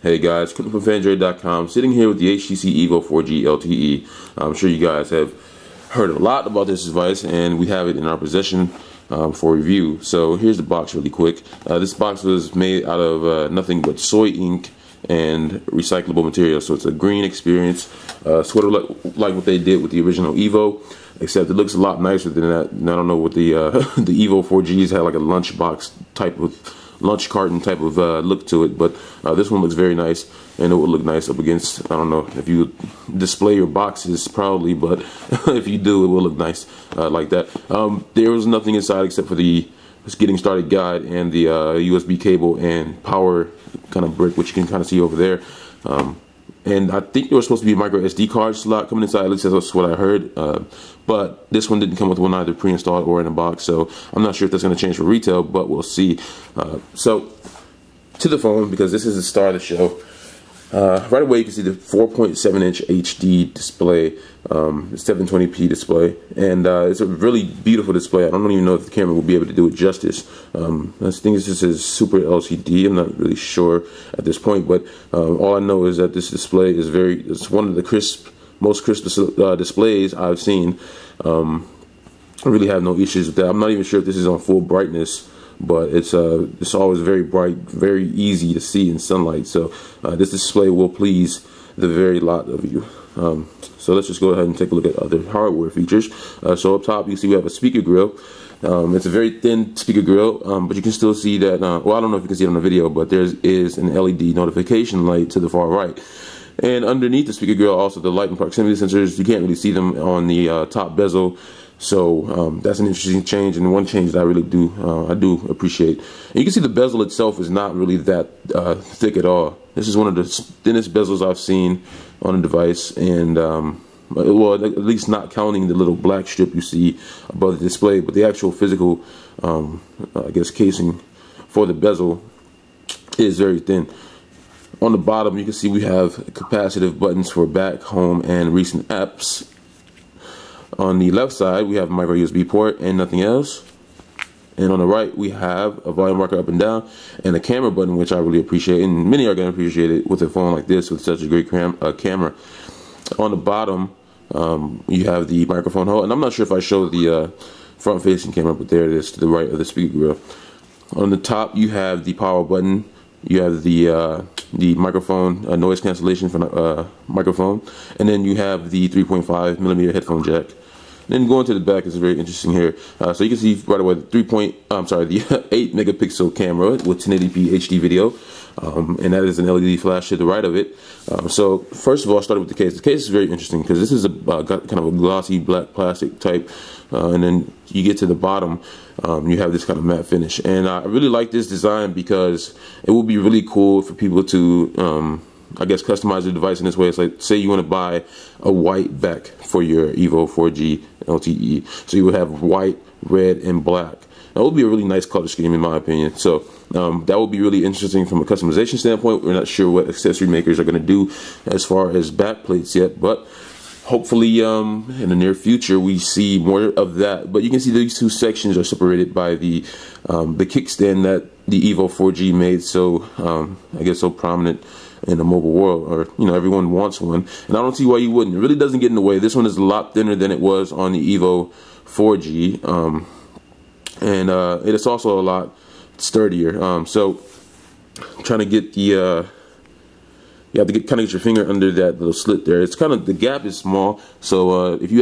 Hey guys, Quentin from Fanjoy.com, sitting here with the HTC EVO 4G LTE. I'm sure you guys have heard a lot about this device, and we have it in our possession for review. So here's the box really quick. This box was made out of nothing but soy ink and recyclable material, so it's a green experience, sort of like what they did with the original EVO, except it looks a lot nicer than that. And I don't know what the the EVO 4Gs had, like a lunchbox type of lunch carton type of look to it, but this one looks very nice, and it would look nice up against, I don't know if you display your boxes probably, but if you do, it will look nice like that. There was nothing inside except for the getting started guide and the USB cable and power kind of brick, which you can kind of see over there. And I think there was supposed to be a micro SD card slot coming inside, at least that's what I heard. But this one didn't come with one either pre-installed or in a box, so I'm not sure if that's going to change for retail, but we'll see. So to the phone, because this is the star of the show. Right away you can see the 4.7-inch HD display, 720p display, and it's a really beautiful display. I don't even know if the camera will be able to do it justice. I think this is super LCD. I'm not really sure at this point, but all I know is that this display is it's one of the most crisp displays I've seen. I really have no issues with that. I'm not even sure if this is on full brightness, but it's always very bright, very easy to see in sunlight. So this display will please the very lot of you. So let's just go ahead and take a look at other hardware features. So up top you see we have a speaker grill. It's a very thin speaker grill, but you can still see that, well, I don't know if you can see it on the video, but there is an LED notification light to the far right. And underneath the speaker grill, also the light and proximity sensors. You can't really see them on the top bezel. So that's an interesting change, and one change that I really do appreciate. And you can see the bezel itself is not really that thick at all. This is one of the thinnest bezels I've seen on a device, and well, at least not counting the little black strip you see above the display, but the actual physical, I guess, casing for the bezel is very thin. On the bottom, you can see we have capacitive buttons for back, home, and recent apps. On the left side, we have a micro USB port and nothing else. And on the right, we have a volume rocker up and down and a camera button, which I really appreciate. And many are going to appreciate it with a phone like this with such a great camera. On the bottom, you have the microphone hole. And I'm not sure if I showed the front-facing camera, but there it is to the right of the speaker grill. On the top, you have the power button. You have the microphone noise cancellation for the microphone, and then you have the 3.5mm headphone jack. Then going to the back is very interesting here. So you can see right away the 8 megapixel camera with 1080p HD video, and that is an LED flash to the right of it. So first of all, I started with the case. The case is very interesting because this is got kind of a glossy black plastic type, and then you get to the bottom, you have this kind of matte finish. And I really like this design because it will be really cool for people to I guess customize the device in this way. It's like, say you want to buy a white back for your EVO 4G LTE, so you would have white, red, and black. That would be a really nice color scheme in my opinion. So that would be really interesting from a customization standpoint. We're not sure what accessory makers are going to do as far as back plates yet, but hopefully in the near future we see more of that. But you can see these two sections are separated by the kickstand that the EVO 4G made so I guess so prominent in the mobile world, or you know, everyone wants one, and I don't see why you wouldn't. It really doesn't get in the way. This one is a lot thinner than it was on the EVO 4G, and it is also a lot sturdier. So trying to get the you have to kind of get your finger under that little slit there. It's kind of, the gap is small, so if you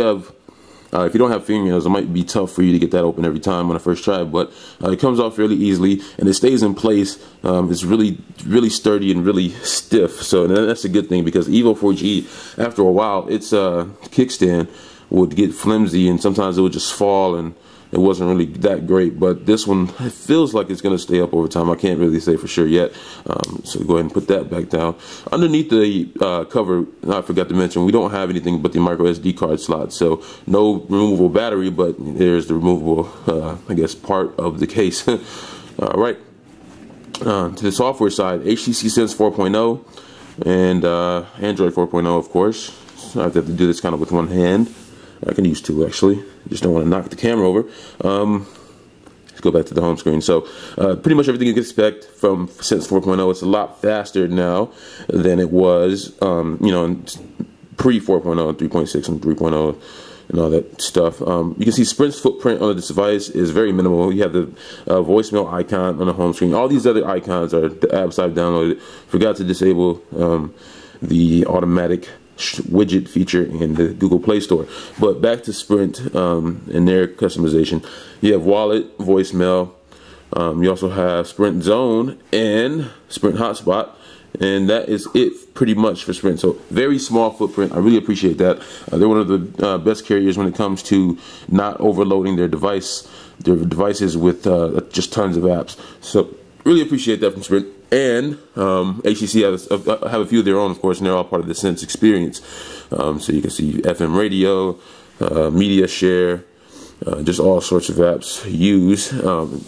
don't have fingernails, it might be tough for you to get that open every time on a first try, but it comes off fairly easily, and it stays in place. It's really sturdy and really stiff, so that's a good thing, because EVO 4G, after a while, its kickstand would get flimsy, and sometimes it would just fall, and it wasn't really that great. But this one, it feels like it's going to stay up over time. I can't really say for sure yet, so go ahead and put that back down. Underneath the cover, I forgot to mention, we don't have anything but the micro SD card slot, so no removable battery, but there's the removable I guess part of the case. Alright, to the software side, HTC Sense 4.0 and Android 4.0, of course. So I have to do this kind of with one hand. I can use two actually, just don't want to knock the camera over. Let's go back to the home screen. So pretty much everything you can expect from Sense 4.0. It's a lot faster now than it was, you know, pre 4.0, 3.6, and 3.0. and all that stuff. You can see Sprint's footprint on this device is very minimal. You have the voicemail icon on the home screen. All these other icons are the apps I've downloaded. Forgot to disable the automatic widget feature in the Google Play Store. But back to Sprint and their customization. You have Wallet, voicemail. You also have Sprint Zone and Sprint Hotspot. And that is it pretty much for Sprint. So very small footprint. I really appreciate that. They're one of the best carriers when it comes to not overloading their devices with just tons of apps. So really appreciate that from Sprint. And HTC have a few of their own, of course, and they're all part of the Sense experience. So you can see FM radio, media share, just all sorts of apps used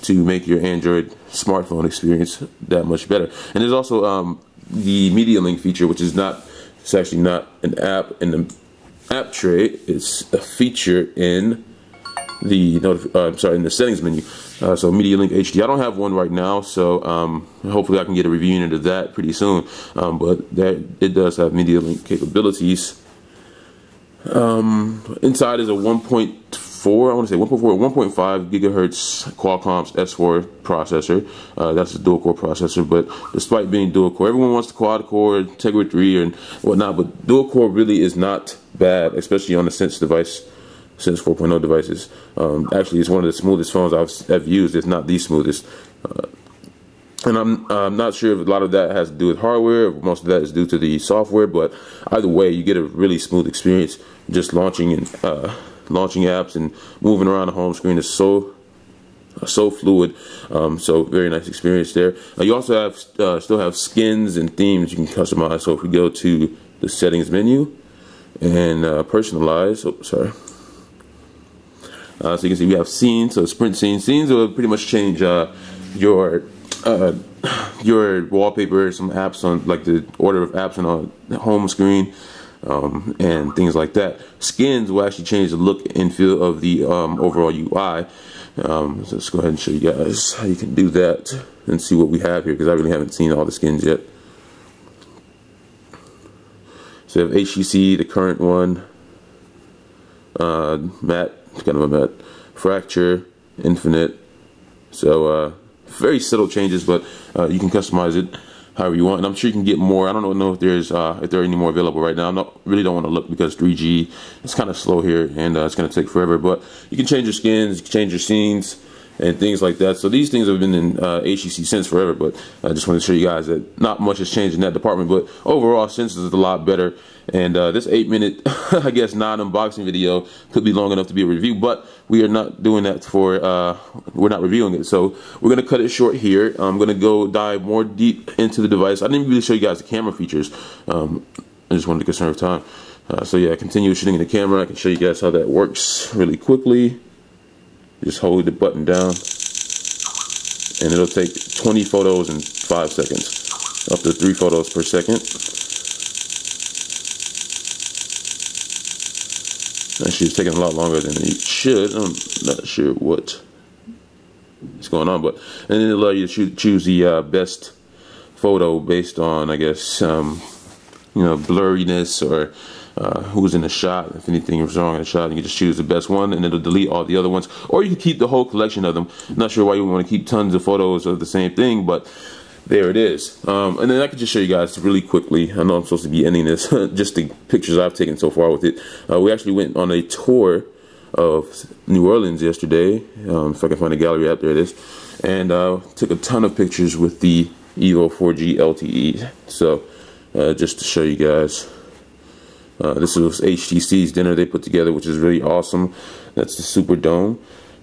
to make your Android smartphone experience that much better. And there's also the media link feature, which is not, it's actually not an app in the app tray. It's a feature in the in the settings menu. So Media Link HD. I don't have one right now, so hopefully I can get a review into that pretty soon. But it does have Media Link capabilities. Inside is a 1.4, I want to say 1.4 or 1.5 gigahertz Qualcomm's S4 processor. That's a dual core processor, but despite being dual core, everyone wants the quad core, Tegra 3 and whatnot, but dual core really is not bad, especially on the Sense device. Sense 4.0 devices. Actually, it's one of the smoothest phones I've used, if not the smoothest. And I'm not sure if a lot of that has to do with hardware, or most of that is due to the software, but either way, you get a really smooth experience. Just launching apps and moving around the home screen is so fluid. So very nice experience there. You also have still have skins and themes you can customize. So if we go to the settings menu and personalize, so you can see we have scenes, so Sprint scenes. Scenes will pretty much change your wallpaper, some apps on, like the order of apps on the home screen, and things like that. Skins will actually change the look and feel of the overall UI. So let's go ahead and show you guys how you can do that and see what we have here, because I really haven't seen all the skins yet. So we have HTC, the current one, matte. It's kind of a matte, fracture, infinite. So very subtle changes, but you can customize it however you want, and I'm sure you can get more. I don't know if there are any more available right now. Really don't want to look, because 3G is kind of slow here, and it's going to take forever. But you can change your skins, you can change your scenes, and things like that. So these things have been in HTC Sense forever, but I just want to show you guys that not much has changed in that department. But overall, Sense is a lot better. And this 8-minute, I guess, non-unboxing video could be long enough to be a review, but we are not doing that for, we're not reviewing it. So we're going to cut it short here. I'm going to go dive more deep into the device. I didn't really show you guys the camera features. I just wanted to conserve time. So yeah, continue shooting in the camera. I can show you guys how that works really quickly. Just hold the button down, and it'll take 20 photos in 5 seconds, up to 3 photos per second. Actually, it's taking a lot longer than it should. I'm not sure what is going on, but and then it'll allow you to choose the best photo based on, I guess, you know, blurriness or who's in the shot. If anything is wrong in the shot, you can just choose the best one, and it'll delete all the other ones, or you can keep the whole collection of them. Not sure why you want to keep tons of photos of the same thing, but there it is. And then I can just show you guys really quickly. I know I'm supposed to be ending this, just the pictures I've taken so far with it. We actually went on a tour of New Orleans yesterday. If I can find a gallery out, there it is. And took a ton of pictures with the EVO 4G LTE. So just to show you guys, this was HTC's dinner they put together, which is really awesome. That's the Super Dome.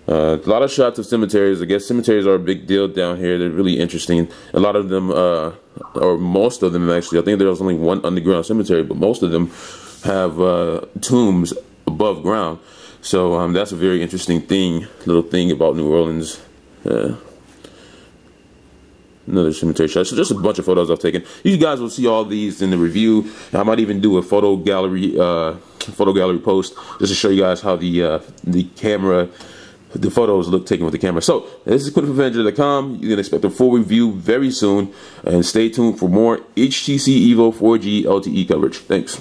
A lot of shots of cemeteries. I guess cemeteries are a big deal down here. They're really interesting. A lot of them, or most of them actually, I think there was only one underground cemetery, but most of them have tombs above ground. So that's a very interesting little thing about New Orleans. Another cemetery shot. So just a bunch of photos I've taken. You guys will see all these in the review. I might even do a photo gallery post just to show you guys how the camera the photos look taken with the camera. So this is Quinn from Android.com. You can expect a full review very soon, and stay tuned for more HTC EVO 4G LTE coverage. Thanks.